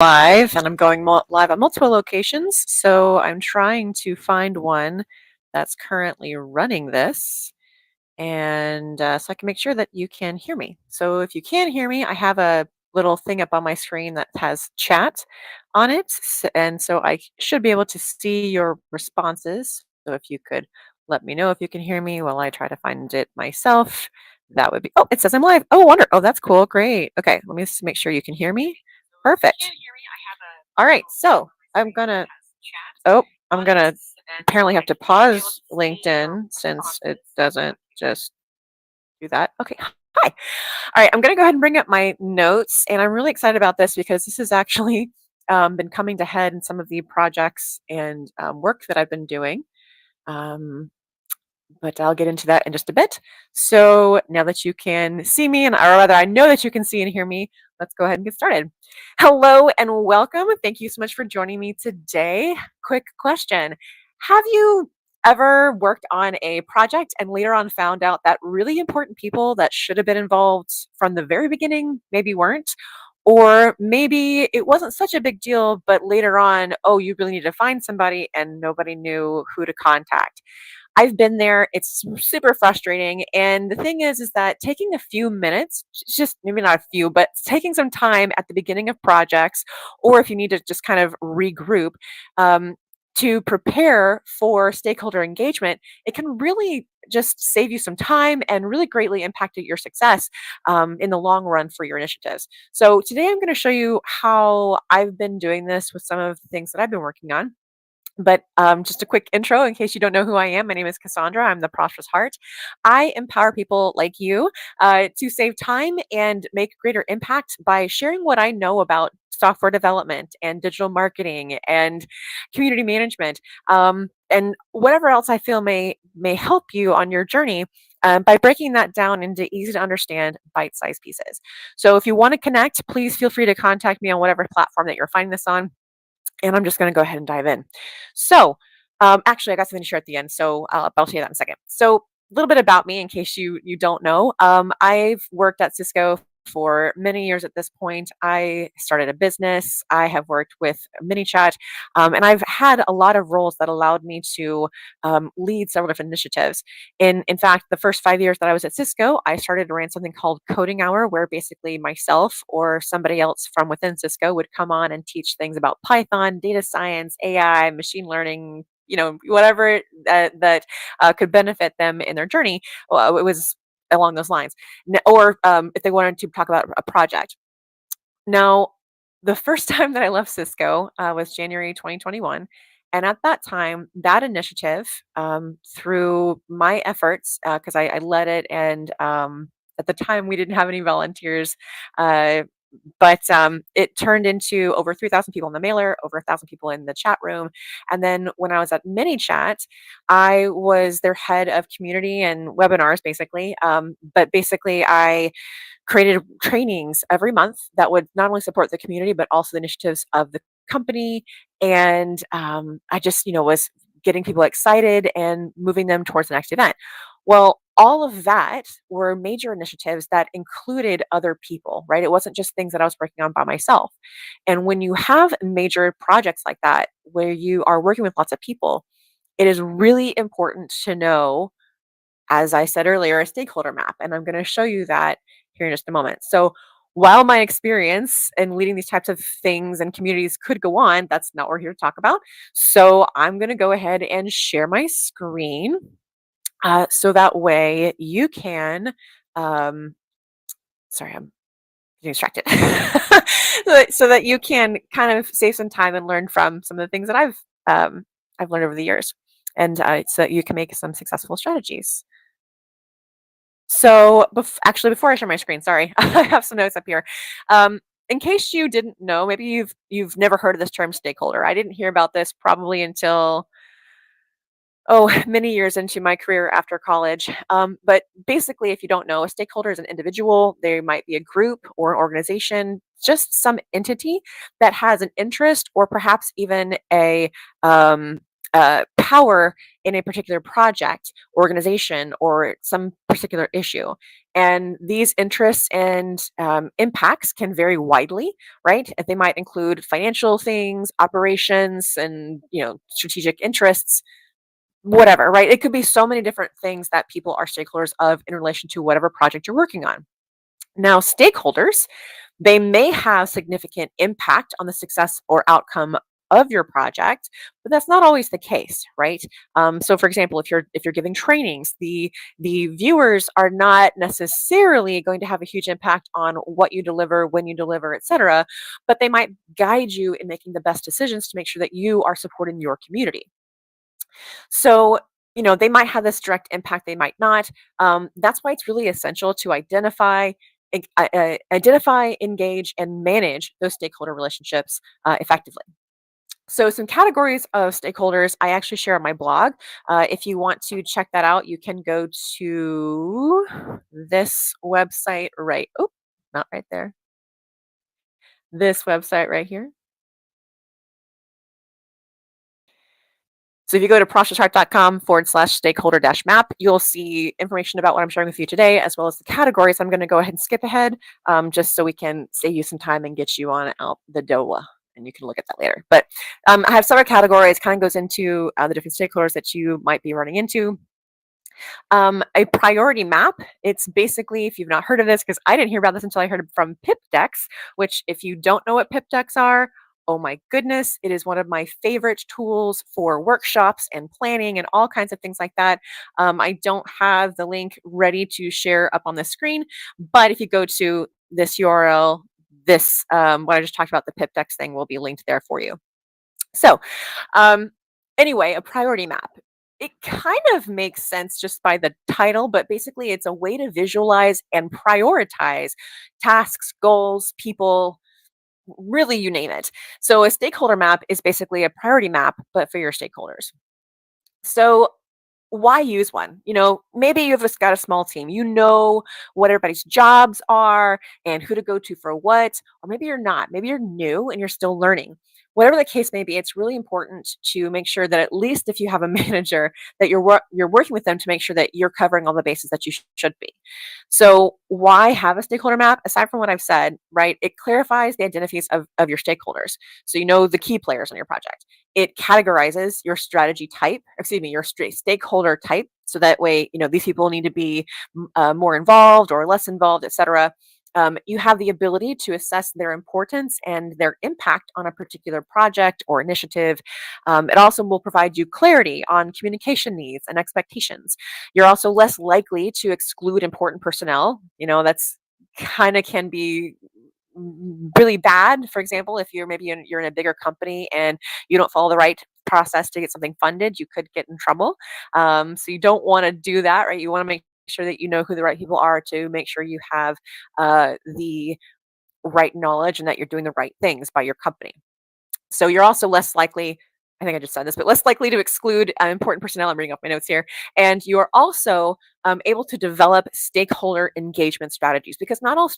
Live, and I'm going live on multiple locations. So I'm trying to find one that's currently running this, and so I can make sure that you can hear me. So if you can hear me, I have a little thing up on my screen that has chat on it, and so I should be able to see your responses. So if you could let me know if you can hear me while I try to find it myself, that would be. Oh, it says I'm live. Oh, wonder. Oh, that's cool. Great. Okay, let me just make sure you can hear me. Perfect. All right, so oh, I'm gonna apparently have to pause LinkedIn since it doesn't just do that. Okay, hi. All right, I'm gonna go ahead and bring up my notes, and I'm really excited about this because this has actually been coming to head in some of the projects and work that I've been doing. Um, but I'll get into that in just a bit. So now that you can see me, and or rather, I know that you can see and hear me, let's go ahead and get started. Hello and welcome. Thank you so much for joining me today. Quick question. Have you ever worked on a project and later on found out that really important people that should have been involved from the very beginning maybe weren't? Or maybe it wasn't such a big deal, but later on, oh, you really need to find somebody and nobody knew who to contact. I've been there. It's super frustrating. And the thing is that taking a few minutes, just maybe not a few, but taking some time at the beginning of projects, or if you need to just kind of regroup, um, to prepare for stakeholder engagement, it can really just save you some time and really greatly impact your success in the long run for your initiatives. So today I'm going to show you how I've been doing this with some of the things that I've been working on. But just a quick intro in case you don't know who I am. My name is Cassandra. I'm the Prosperous Heart. I empower people like you to save time and make greater impact by sharing what I know about software development and digital marketing and community management, and whatever else I feel may help you on your journey. By breaking that down into easy to understand bite-sized pieces. So if you want to connect, please feel free to contact me on whatever platform that you're finding this on, and I'm just going to go ahead and dive in. So, actually, I got something to share at the end, so I'll tell you that in a second. So, a little bit about me in case you don't know. I've worked at Cisco for many years at this point. I started a business. I have worked with MiniChat, and I've had a lot of roles that allowed me to lead several different initiatives. In fact, the first 5 years that I was at Cisco, I started to run something called Coding Hour, where basically myself or somebody else from within Cisco would come on and teach things about Python, data science, AI, machine learning, whatever that could benefit them in their journey. Well, it was along those lines. Or if they wanted to talk about a project. Now, the first time that I left Cisco was January 2021. And at that time, that initiative, through my efforts, because I led it, and at the time we didn't have any volunteers, uh, but it turned into over 3,000 people in the mailer, over 1,000 people in the chat room. And then when I was at MiniChat, I was their head of community and webinars, basically. But basically, I created trainings every month that would not only support the community, but also the initiatives of the company. And I just, was getting people excited and moving them towards the next event. Well, all of that were major initiatives that included other people, right? It wasn't just things that I was working on by myself. And when you have major projects like that, where you are working with lots of people, it is really important to know, as I said earlier, a stakeholder map. And I'm going to show you that here in just a moment. So while my experience in leading these types of things and communities could go on, that's not what we're here to talk about. So I'm going to go ahead and share my screen, so that way you can, sorry, I'm getting distracted. So that you can kind of save some time and learn from some of the things that I've learned over the years, and so that you can make some successful strategies. So, actually, before I share my screen, sorry, I have some notes up here. In case you didn't know, maybe you've never heard of this term stakeholder. I didn't hear about this probably until many years into my career after college. But basically, if you don't know, a stakeholder is an individual. They might be a group or an organization, just some entity that has an interest or perhaps even a power in a particular project, organization, or some particular issue. And these interests and impacts can vary widely, right? They might include financial things, operations, and strategic interests, whatever, right? It could be so many different things that people are stakeholders of in relation to whatever project you're working on. Now, stakeholders, they may have significant impact on the success or outcome of your project, but that's not always the case, right? So, for example, if you're giving trainings, the viewers are not necessarily going to have a huge impact on what you deliver, when you deliver, etc. But they might guide you in making the best decisions to make sure that you are supporting your community. So, they might have this direct impact, they might not. That's why it's really essential to identify, engage, and manage those stakeholder relationships effectively. So, some categories of stakeholders I actually share on my blog. If you want to check that out, you can go to this website right. Oh, not right there. This website right here. So if you go to processchart.com/stakeholder dash map, you'll see information about what I'm sharing with you today, as well as the categories. I'm going to go ahead and skip ahead just so we can save you some time and get you on out the door. And you can look at that later. But I have several categories, kind of goes into the different stakeholders that you might be running into. A priority map, it's basically, if you've not heard of this, because I didn't hear about this until I heard it from pip decks, which if you don't know what pip decks are, oh my goodness, it is one of my favorite tools for workshops and planning and all kinds of things like that. I don't have the link ready to share up on the screen, but if you go to this URL, this what I just talked about, the pip decks thing, will be linked there for you. So, um, anyway, a priority map. It kind of makes sense just by the title, but basically it's a way to visualize and prioritize tasks, goals, people, really you name it. So a stakeholder map is basically a priority map, but for your stakeholders. So why use one? Maybe you've just got a small team. You know what everybody's jobs are and who to go to for what, or maybe you're not. Maybe you're new and you're still learning. Whatever the case may be, it's really important to make sure that at least if you have a manager, that you're working with them to make sure that you're covering all the bases that you should be. So why have a stakeholder map? Aside from what I've said, right? It clarifies the identities of your stakeholders. So you know the key players on your project. It categorizes your strategy type, excuse me, your stakeholder type. So that way, these people need to be more involved or less involved, etc. You have the ability to assess their importance and their impact on a particular project or initiative. It also will provide you clarity on communication needs and expectations. You're also less likely to exclude important personnel. That's kind of can be really bad. For example, if you're in a bigger company and you don't follow the right process to get something funded, you could get in trouble. So you don't want to do that, right? You want to make sure that you know who the right people are to make sure you have the right knowledge and that you're doing the right things by your company. So you're also less likely, I think I just said this, but less likely to exclude important personnel. I'm reading off my notes here. And you're also able to develop stakeholder engagement strategies because not all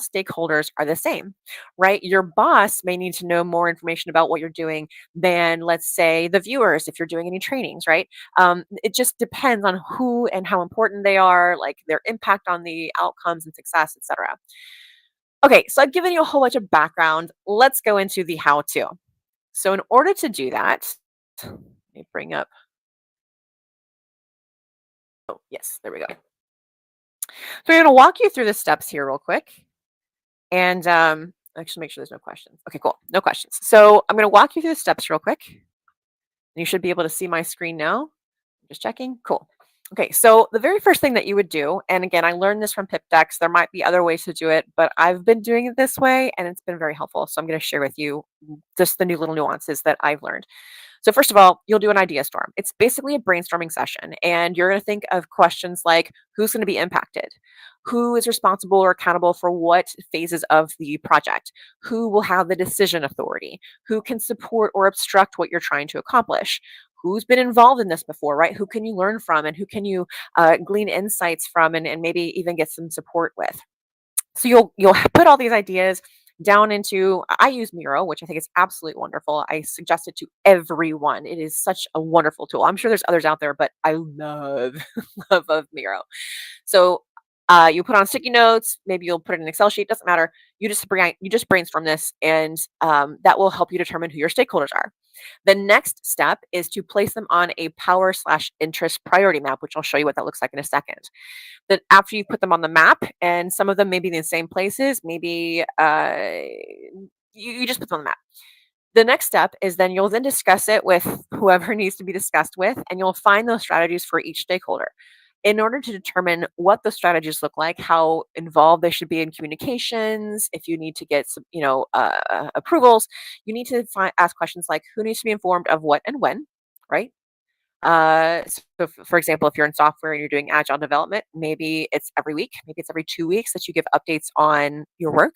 stakeholders are the same, right? Your boss may need to know more information about what you're doing than, let's say, the viewers if you're doing any trainings, right? It just depends on who and how important they are, like their impact on the outcomes and success, etc. Okay, so I've given you a whole bunch of background. Let's go into the how to. So, in order to do that, let me bring up. Oh, yes, there we go. So, we're going to walk you through the steps here, real quick. And actually, make sure there's no questions. Okay, cool. No questions. So, I'm going to walk you through the steps real quick. You should be able to see my screen now. Just checking. Cool. Okay, so the very first thing that you would do, and again, I learned this from pip decks. There might be other ways to do it, but I've been doing it this way and it's been very helpful. So I'm going to share with you just the new little nuances that I've learned. So first of all, you'll do an idea storm. It's basically a brainstorming session, and you're going to think of questions like who's going to be impacted, who is responsible or accountable for what phases of the project, who will have the decision authority, who can support or obstruct what you're trying to accomplish, who's been involved in this before, right? Who can you learn from, and who can you glean insights from, and maybe even get some support with. So you'll put all these ideas down into I use Miro, which I think is absolutely wonderful. I suggest it to everyone. It is such a wonderful tool. I'm sure there's others out there, but I love love Miro. So you put on sticky notes, maybe you'll put it in an Excel sheet, doesn't matter. You just brainstorm this, and that will help you determine who your stakeholders are. The next step is to place them on a power slash interest priority map, which I'll show you what that looks like in a second. Then after you put them on the map, and some of them may be in the same places, maybe you just put them on the map. The next step is then you'll then discuss it with whoever needs to be discussed with, and you'll find those strategies for each stakeholder. In order to determine what the strategies look like, how involved they should be in communications, if you need to get some, approvals, you need to ask questions like who needs to be informed of what and when, right? For example, if you're in software and you're doing agile development, maybe it's every week, maybe it's every 2 weeks that you give updates on your work,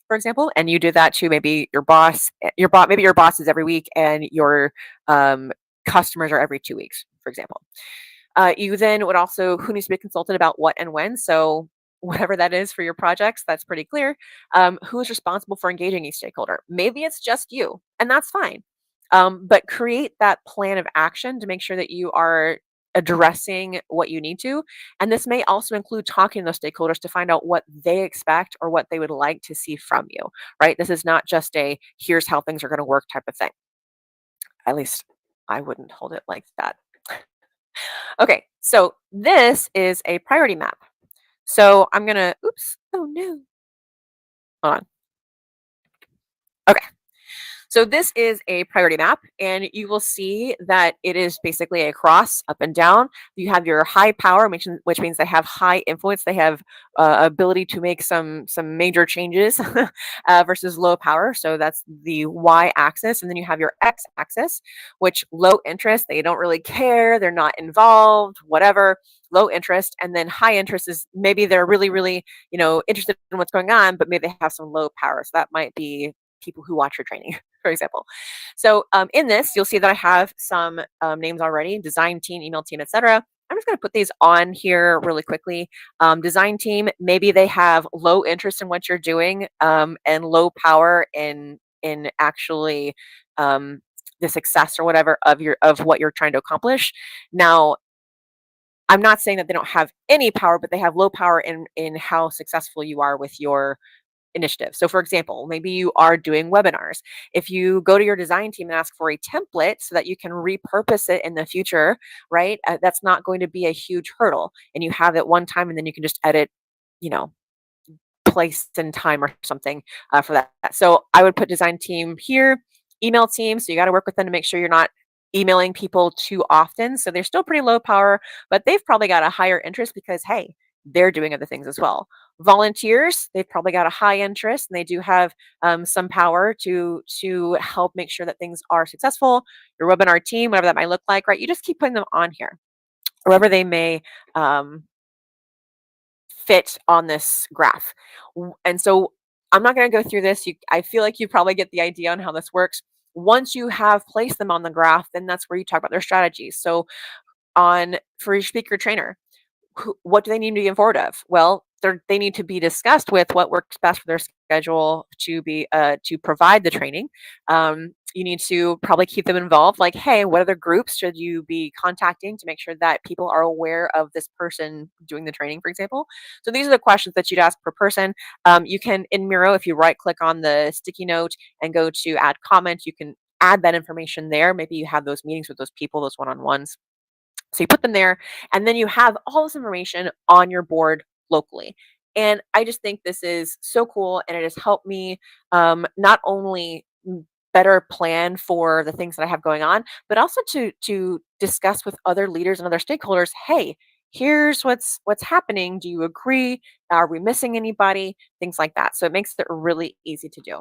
for example, and you do that to maybe your boss. Maybe your boss is every week, and your customers are every 2 weeks, for example. You then would also who needs to be consulted about what and when. So whatever that is for your projects, that's pretty clear. Who is responsible for engaging each stakeholder? Maybe it's just you, and that's fine. But create that plan of action to make sure that you are addressing what you need to. And this may also include talking to those stakeholders to find out what they expect or what they would like to see from you, right? This is not just a here's how things are going to work type of thing. At least I wouldn't hold it like that. Okay, so this is a priority map. So I'm gonna, oops, oh no, hold on. Okay, so this is a priority map, and you will see that it is basically a cross up and down. You have your high power, which means they have high influence. They have ability to make some major changes versus low power. So that's the Y axis, and then you have your X axis, which low interest. They don't really care. They're not involved. Whatever. Low interest, and then high interest is maybe they're really, really, interested in what's going on, but maybe they have some low power. So that might be people who watch your training, for example. So in this, you'll see that I have some names already: design team, email team, etc. I'm just going to put these on here really quickly. Design team, maybe they have low interest in what you're doing, and low power in actually the success or whatever of what you're trying to accomplish. Now, I'm not saying that they don't have any power, but they have low power in how successful you are with your initiative. So, for example, maybe you are doing webinars. If you go to your design team and ask for a template so that you can repurpose it in the future, right? That's not going to be a huge hurdle. And you have it one time, and then you can just edit, you know, place and time or something for that. So I would put design team here, email team. So you got to work with them to make sure you're not emailing people too often. So they're still pretty low power, but they've probably got a higher interest because, hey, they're doing other things as well. Volunteers, they've probably got a high interest, and they do have some power to help make sure that things are successful. Your webinar team, whatever that might look like, right? You just keep putting them on here, wherever they may um, fit on this graph. And so I'm not going to go through this. I feel like you probably get the idea on how this works. Once you have placed them on the graph, then that's where you talk about their strategies. So on for your speaker trainer, what do they need to be informed of? Well, they need to be discussed with what works best for their schedule to provide the training. You need to probably keep them involved. Like, hey, what other groups should you be contacting to make sure that people are aware of this person doing the training, for example? So these are the questions that you'd ask per person. You can in Miro, if you right click on the sticky note and go to add comment, you can add that information there. Maybe you have those meetings with those people, those one-on-ones. So you put them there, and then you have all this information on your board locally. And I just think this is so cool, and it has helped me not only better plan for the things that I have going on, but also to discuss with other leaders and other stakeholders. Hey, here's what's happening. Do you agree? Are we missing anybody? Things like that. So it makes it really easy to do.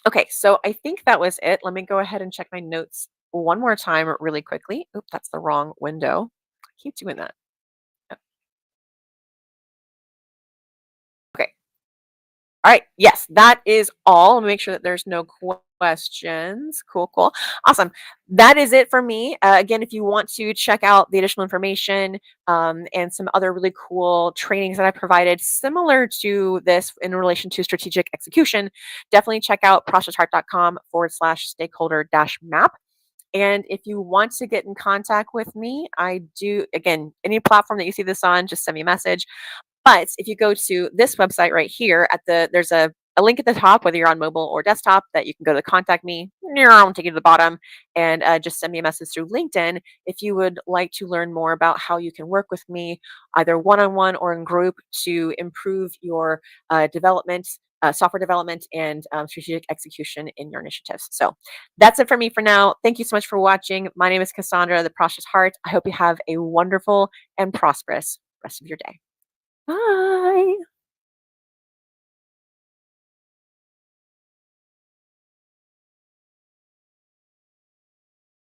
Okay, so I think that was it. Let me go ahead and check my notes one more time really quickly. Oop, that's the wrong window. I keep doing that. Oh, okay. All right. Yes, that is all. Let me make sure that there's no questions. Cool, cool. Awesome. That is it for me. Again, if you want to check out the additional information and some other really cool trainings that I provided similar to this in relation to strategic execution, definitely check out processhart.com/stakeholder dash map. And if you want to get in contact with me, I do, again, any platform that you see this on, just send me a message. But if you go to this website right here there's a link at the top, whether you're on mobile or desktop, that you can go to contact me. I'll take you to the bottom and just send me a message through LinkedIn if you would like to learn more about how you can work with me, either one-on-one or in group, to improve your development, software development, and strategic execution in your initiatives. So that's it for me for now. Thank you so much for watching. My name is Cassandra, the Process Heart. I hope you have a wonderful and prosperous rest of your day. Bye.